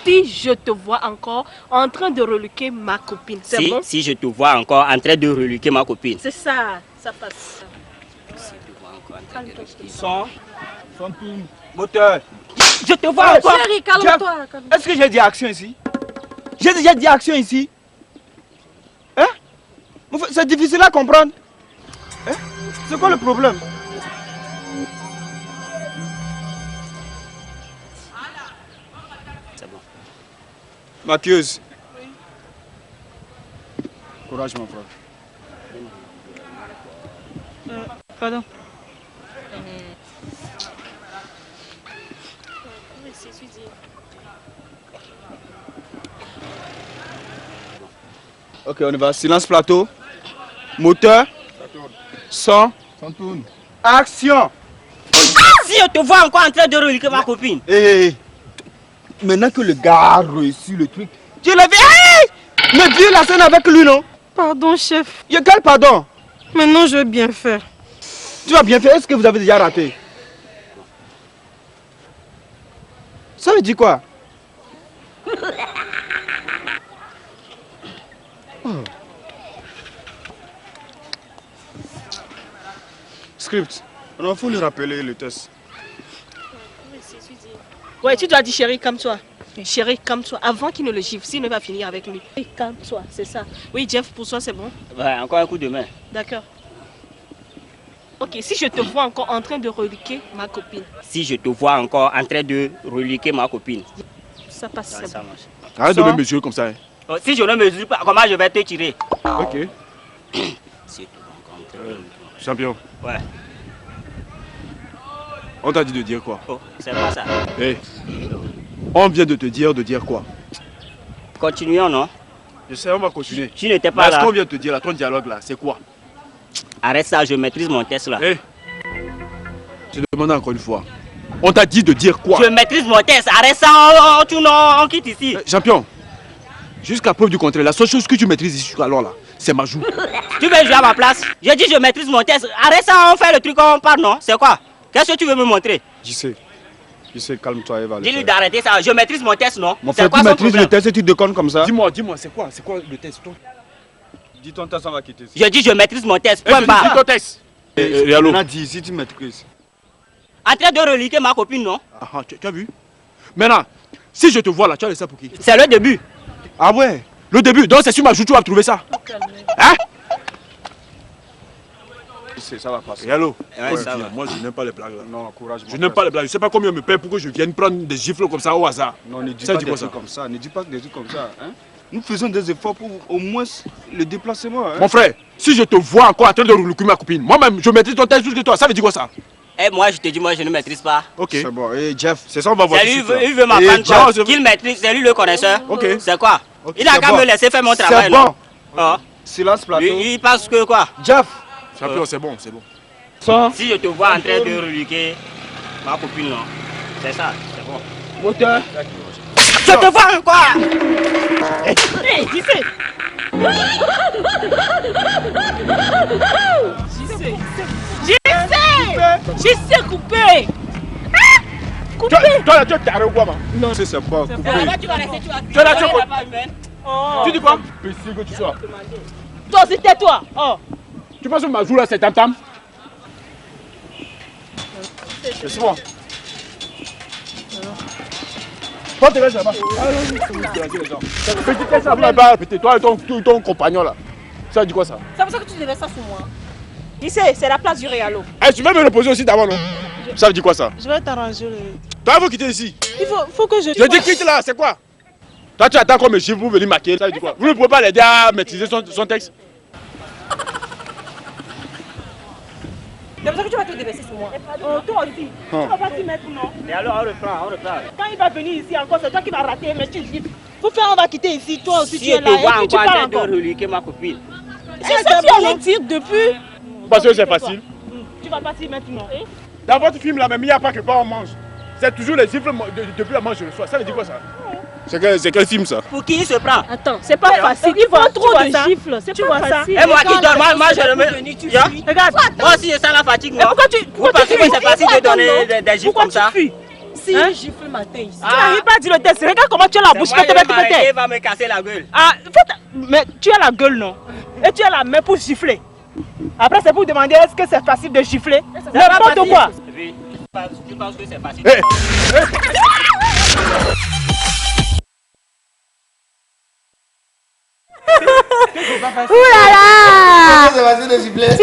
Si je te vois encore en train de reluquer ma copine, c'est bon? Si je te vois encore en train de reluquer ma copine. C'est ça, ça passe. Son, tourne. Moteur. Je te vois encore. Chérie, calme-toi. Est-ce que j'ai dit action ici? J'ai déjà dit action ici. Hein? C'est difficile à comprendre. Hein? C'est quoi le problème? C'est bon. Mathieuse. Courage, mon frère. Pardon. Ok, on y va. Silence plateau. Moteur. Son. Tourne. Action. Si je te vois encore en train de reluquer ma copine. Maintenant que le gars a reçu le truc, tu l'avais. Mais viens la scène avec lui, non? Pardon, chef. Il y a quel pardon? Maintenant, je vais bien faire. Tu vas bien faire. Est-ce que vous avez déjà raté? Ça veut dire quoi? Script, il faut lui rappeler le test. Ouais, tu dois dire chérie, calme-toi. Chérie, calme-toi. Avant qu'il ne le gifle, s'il ne va finir avec lui. Calme-toi, c'est ça. Oui, Jeff, pour toi, c'est bon? Ouais, encore un coup de main. D'accord. Ok, si je te vois encore en train de reluquer ma copine. Si je te vois encore en train de reluquer ma copine. Ça passe, c'est bon. Arrête de me mesurer comme ça. Hein. Oh, si je ne mesure pas, comment je vais te tirer? Ok. Si je te vois encore en train de... Champion. Ouais. On t'a dit de dire quoi? Oh, c'est pas ça. Hey. On vient de te dire quoi? Continuons, non? Je sais, on va continuer. Tu n'étais pas là. Ce qu'on vient de te dire là, ton dialogue là, c'est quoi? Arrête ça, je maîtrise mon test là. Hey. Je te demande encore une fois. On t'a dit de dire quoi? Je maîtrise mon test, arrête ça, on quitte ici. Champion, jusqu'à preuve du contraire, la seule chose que tu maîtrises ici alors là, c'est ma joue. Tu veux jouer à ma place? J'ai dit je maîtrise mon test. Arrête ça, on fait le truc, on parle, non? C'est quoi? Qu'est-ce que tu veux me montrer? Je sais, calme-toi, Eva. Dis-lui d'arrêter ça, je maîtrise mon test, non? Mon frère, tu maîtrises le test et tu déconnes comme ça? Dis-moi, c'est quoi le test? Dis ton test, on va quitter. Je dis je maîtrise mon test, point barre. Dis ton test. On a dit si tu maîtrises. En train de reliquer ma copine, non? Ah, tu as vu? Maintenant, si je te vois là, tu as laissé ça pour qui? C'est le début. Ah ouais? Le début, donc c'est sur ma joue, tu vas trouver ça. Hein? Ça va passer. Et allô? Ouais, ça va. Moi, je n'aime pas les blagues là. Non, courage. Je n'aime pas les blagues. Je ne sais pas combien on me paye pour que je vienne prendre des gifles comme ça au hasard. Non, ne dis pas des trucs comme ça. Ne dis pas des trucs comme ça. Hein? Nous faisons des efforts pour au moins le déplacement. Hein? Mon frère, si je te vois encore en train de reluquer ma copine, moi-même, je maîtrise ton test plus que toi. Ça veut dire quoi ça? Eh, moi, je te dis, moi, je ne maîtrise pas. Ok. C'est bon. Et Jeff, c'est ça, on va voir. Il veut m'apprendre quoi? Qu'il maîtrise, c'est lui le connaisseur. Ok. C'est quoi? Okay. Il a qu'à me laisser faire mon travail. C'est bon. Oh. Silence, plateau. Il pense que quoi? Jeff. Champion, c'est bon, c'est bon. Si je te vois en train de reluquer ma copine, non? C'est ça, c'est bon. Moteur. Je te vois quoi? Hé, JC. JC coupé. Coupé. Toi là, tu es taré ou quoi, man? Non, c'est pas coupé. Tu vas rester, Tu es là, tu es quoi? Tu dis quoi? Imbécile que tu sois. Toi, c'était toi. Oh. Tu penses que ma joue là, c'est tam-tam? C'est bon. Toi, tu restes là-bas. Petit ça, vous n'avez pas répété. Toi et ton compagnon là. Ça dit quoi ça? C'est pour ça que tu devais ça sur moi. Ici, c'est la place du Réalo. Eh, tu vas me reposer aussi d'avant, non? Ça veut dire quoi ça? Je vais t'arranger. Toi, il faut quitter ici. Il faut que je... Je dis quitte là, c'est quoi? Toi, tu attends comme un chiffre pour venir marquer. Ça veut dire quoi? Vous ne pouvez pas l'aider à maîtriser son texte? C'est pour ça que tu vas te déverser sur moi. Oh, toi aussi. Tu vas pas t'y mettre, non? Et alors, on reprend. Quand il va venir ici encore, c'est toi qui vas rater, mais tu dis... Faut faire, on va quitter ici. Toi aussi, si tu es là. Et puis tu parles encore. de reliquer ma copine. C'est ça que tu allais dire depuis... Parce que c'est facile. Tu vas pas t'y mettre, non? Dans votre film là, même il n'y a pas que pas on mange. C'est toujours les gifles depuis la manche je reçois. Ça veut dire quoi ça? C'est quel film ça? Pour qui il se prend? Attends, c'est pas facile. Il faut trop de gifles. C'est pas facile. Et moi qui donne, moi je le mets. Regarde, moi aussi ça la fatigue. Moi. Pourquoi tu pensez que c'est facile de donner des gifles comme ça? Si je gifle matin ici. Tu n'arrives pas à dire le test. Regarde comment tu as la bouche. Il va me casser la gueule. Ah, mais tu as la gueule, non? Et tu as la main pour gifler. Après, c'est pour demander est-ce que c'est facile de gifler? N'importe quoi. Tu penses que c'est facile? Ouh là là!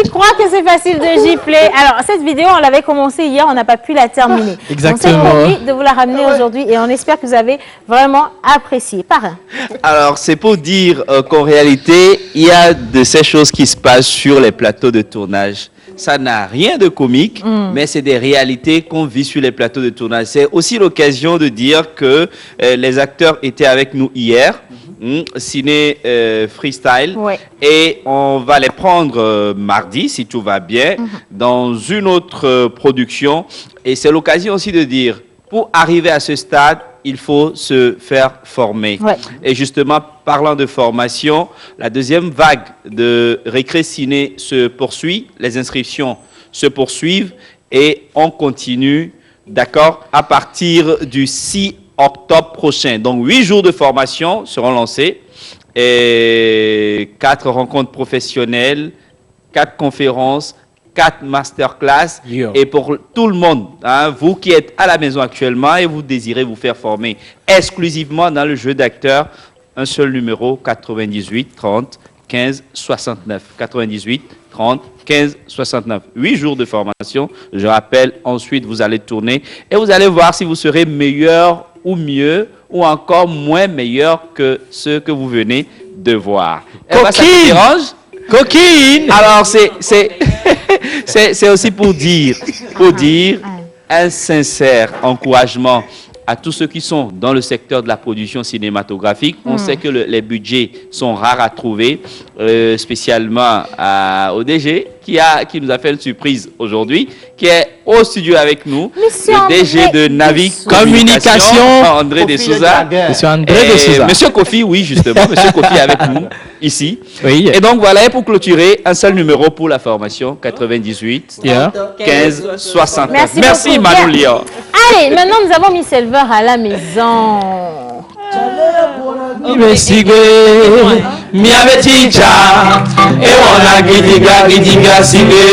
Tu crois que c'est facile de gifler? Alors, cette vidéo, on l'avait commencé hier, on n'a pas pu la terminer. Exactement. On s'est envie de vous la ramener aujourd'hui et on espère que vous avez vraiment apprécié. Parrain. Alors, c'est pour dire qu'en réalité, il y a de ces choses qui se passent sur les plateaux de tournage. Ça n'a rien de comique, mais c'est des réalités qu'on vit sur les plateaux de tournage. C'est aussi l'occasion de dire que les acteurs étaient avec nous hier, ciné freestyle, et on va les prendre mardi, si tout va bien, dans une autre production. Et c'est l'occasion aussi de dire, pour arriver à ce stade, il faut se faire former. Et justement, parlant de formation, la deuxième vague de Récré Ciné se poursuit, les inscriptions se poursuivent et on continue, d'accord, à partir du 6 octobre prochain. Donc, 8 jours de formation seront lancés et 4 rencontres professionnelles, 4 conférences, 4 masterclass et pour tout le monde, hein, vous qui êtes à la maison actuellement et vous désirez vous faire former exclusivement dans le jeu d'acteur, un seul numéro, 98 30 15 69. 98 30 15 69. 8 jours de formation, je rappelle, ensuite vous allez tourner et vous allez voir si vous serez meilleur ou mieux ou encore moins meilleur que ceux que vous venez de voir. Coquine! Coquine! Alors c'est aussi pour dire un sincère encouragement à tous ceux qui sont dans le secteur de la production cinématographique. On sait que les budgets sont rares à trouver, spécialement au DG qui nous a fait une surprise aujourd'hui, qui est au studio avec nous, le DG de Navi Communication, André de Souza. Monsieur André de Souza. Monsieur Kofi, oui, justement, Monsieur Kofi avec nous, ici. Oui. Et donc voilà, et pour clôturer, un seul numéro pour la formation, 98 15 69. Merci Manu Lior. Allez, maintenant nous avons mis Silver à la maison. Mi aveticha e ona gidiga sibe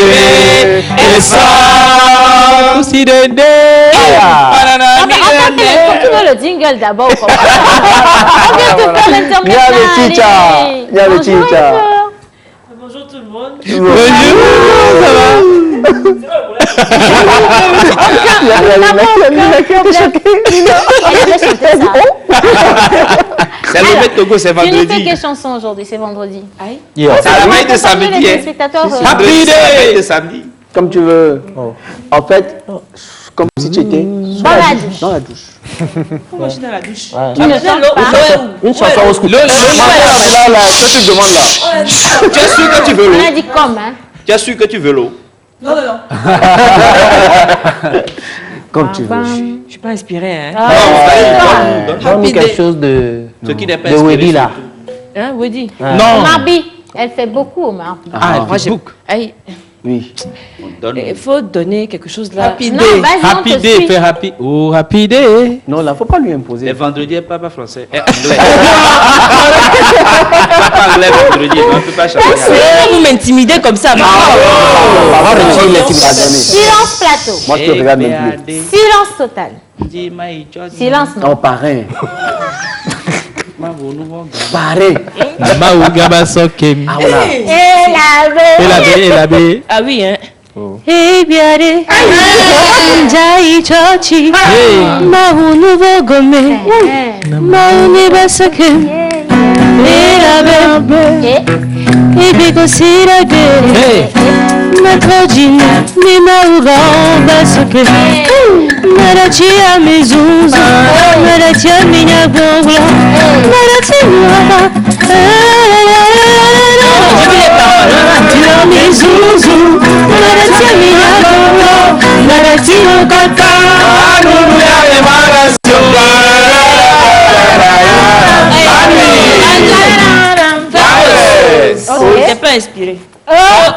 e sa si dende. Tu veux le jingle d'abord? On vient de faire l'intermédiaire. Bonjour tout le monde. Bonjour, ça va? C'est le Met Togo, c'est vendredi. Tu nous fais quelle chanson aujourd'hui? C'est vendredi. C'est la veille de samedi. Happy Day de samedi. Comme tu veux. En fait, comme si tu étais dans la douche. Dans la douche. Pourquoi je suis dans la douche? Tu ne chantes pas. Une chanson au scoop. Là, ce que tu demandes là. Tu es sûr que tu veux l'eau? On a dit comme, hein? Tu es sûr que tu veux l'eau? Non. Comme tu veux. Je suis pas inspirée, hein. Donne-nous quelque chose de Weddy là. Hein, Weddy? Non. Marbi, elle fait beaucoup, Marbi. Moi j'ai beaucoup. Oui. Il faut donner quelque chose là. Rapidé, rapidé, fais rapide. Oh, rapidé. Non, là, faut pas lui imposer. Les vendredis, pas français. Anglais. Pas anglais, vendredi. On ne peut pas changer. Vous m'intimidez comme ça. Silence plateau. Moi, je te regarde même plus. Silence total. Silence non. Oh, parrain. Parrain. Ah oui, hein. Hey biare jai chachi maunu bogome mauni basake elabe ebego sirage matrojina ni mauga basake marachia mizuzu marachia minya gogla marachia mizuzu marachia minya gogla marachia kata nuya de marasio t'es pas inspiré.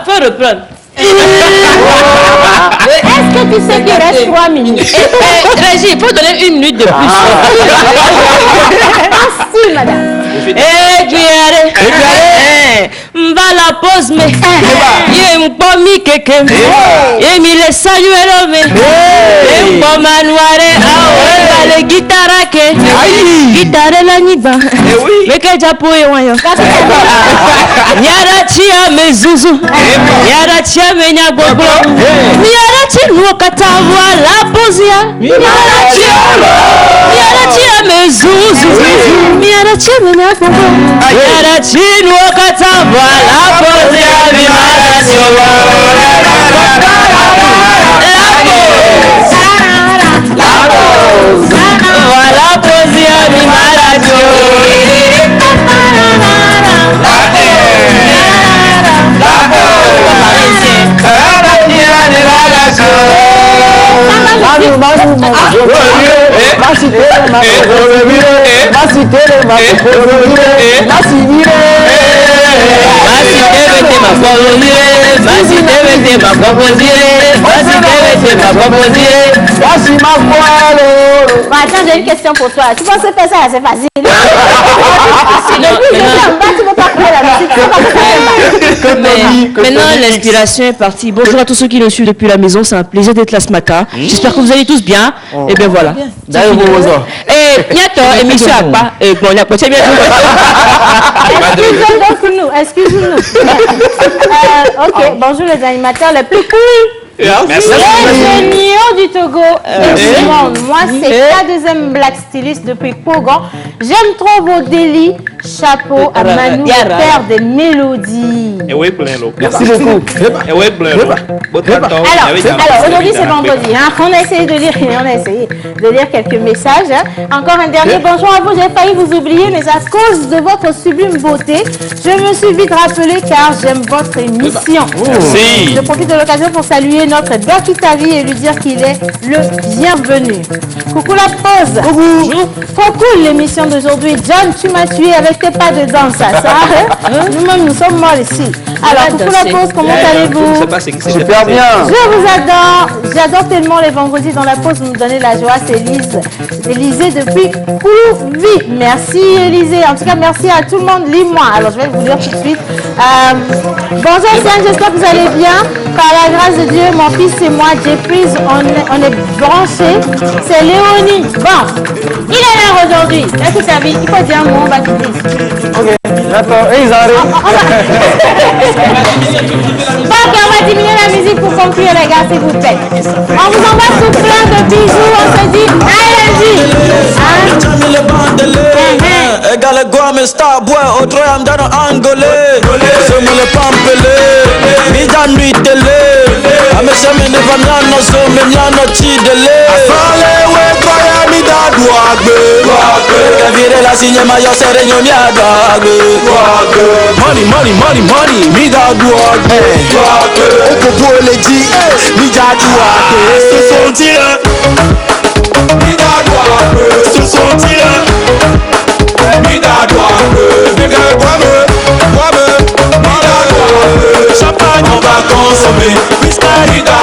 Faut reprendre. Est-ce que tu sais qu'il reste 3 minutes? Régis, il faut donner 1 minute de plus. Merci, madame. Va la pause, mais il me pas mis quelqu'un. Il me laisse saluer l'homme. Il me pas manuare. Ah, le guitare que. Guitare la niba. Mais que j'ai pour eux. Yara chia me zuzu. Yara chia me nyagogo. Yara chia nous katava la posia. Yara chia me zuzu. Yara chia me nyagogo. Yara chia nous katava la posia. La posia mi maratio. Attends, j'ai une question pour toi. Tu penses faire ça, c'est facile. Depuis tu veux pas faire la musique. Maintenant, l'inspiration est partie. Bonjour à tous ceux qui nous suivent depuis la maison. C'est un plaisir d'être là ce matin. J'espère que vous allez tous bien. Et bien voilà. D'ailleurs, et bientôt, émission à pas. Et bon, il a continué bien. Excusez-nous. Ok, bonjour les animateurs les plus cool. Merci. Les géniaux du Togo et du monde. Moi, c'est la deuxième black styliste depuis Pogon. J'aime trop vos délits. Chapeau à Manu, le père des mélodies. Merci beaucoup. Alors aujourd'hui, c'est vendredi. Hein. On a essayé de lire quelques messages. Hein. Encore un dernier bonjour à vous. J'ai failli vous oublier, mais à cause de votre sublime beauté, je me suis vite rappelé car j'aime votre émission. Merci. Je profite de l'occasion pour saluer notre Doki Tavi et lui dire qu'il est le bienvenu. Coucou la pause. Bonjour. Trop cool l'émission d'aujourd'hui. John, tu m'as tué avec tes pas de danse. Ça, nous-mêmes, nous sommes morts ici. Alors, coucou la pause, comment allez-vous? Super bien. Je vous adore. J'adore tellement les vendredis dans la pause. Vous nous donnez la joie. C'est Élisée depuis Coulouvi. Merci Élisée. En tout cas, merci à tout le monde. Lis-moi. Alors, je vais vous lire tout de suite. Bonjour Sian, j'espère que vous allez bien. Par la grâce de Dieu, mon fils et moi, Jeffries, on est branchés. C'est Léonie. Bon, il est là aujourd'hui. Là, toute ta vie, il faut dire un mot, on va te dire. Ok, d'accord. Et ils arrivent. Ok, on va diminuer la musique pour conclure, les gars, s'il vous plaît. On vous envoie tout plein de bisous. On se dit, allez-y. Egale Guame Star Boy, autre am dans angolais. C'est mon le pampelé, mida nuit télé. Ameseme ne va miano so me miano chidele. Asale we kwaya mida duagbe. Kavire la signe mayo sereño miadagbe. Money, money, money, money, mida duagbe. Oko pour les G, mida duagbe. Ce sont tirés. ce sont-ils Mida doit nigga, bois-me, Mida doit champagne, on va consommer, Mida